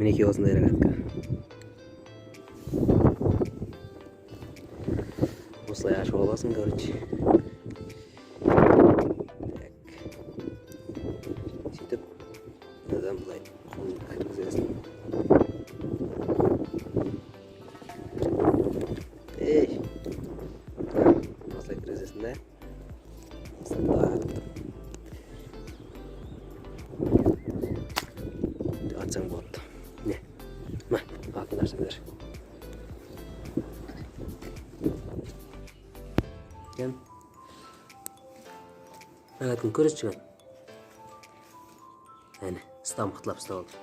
Мінекей осындай рогатка. Осылай ашып аласың, короче. Сөйтіп, мынадан былай қолын кіргізесің. Осылай кіргізесің да. Атсаң болады. Не? Ма, атын нәрселер. Кен? Рогатқаны көресіз шыған? Әне, ұстап мықтылап ұстап алды.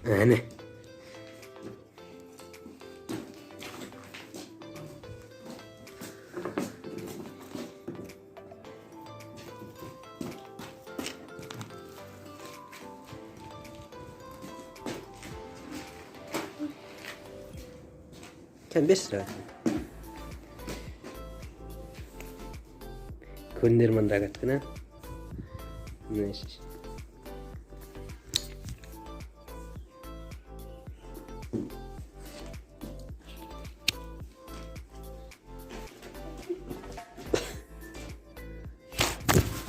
Әне. Ken 5 lira. Ko'ndirman rogатканы. Mana shu.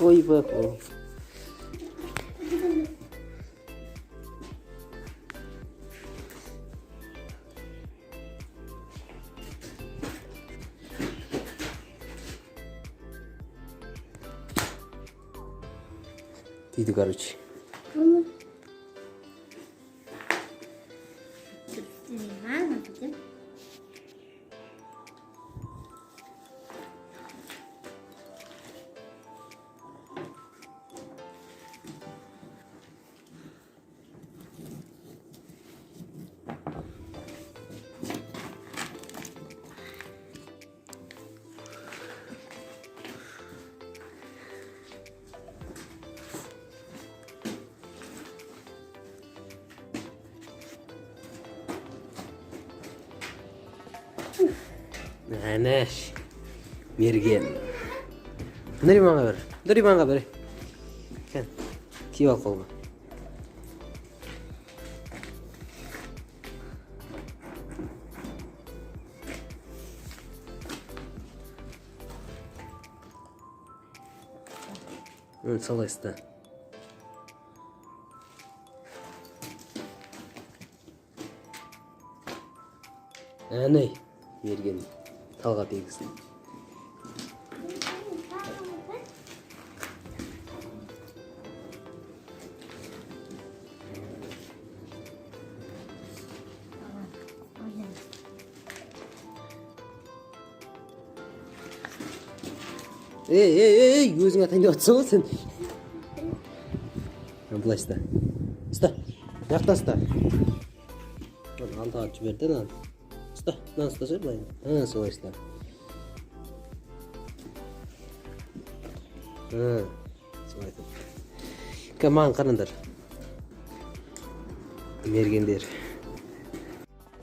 Ой, bak o. Иди, короче. Naneş. Mergen. Nereye bana ver? Nereye bana ver? Gel. Kiyip al koluma. Salaysın da. Ne? Mergen. Talga tegizsin. Ey, өзің атайын деп атсың ғой сен. Былай ұста. Ұста. Жақтан ұста. Алтыға жіберді, нан. Ұста. Нан ұсташы былай. Солай ұста. Солай. Маған қараңдар. Мергендер.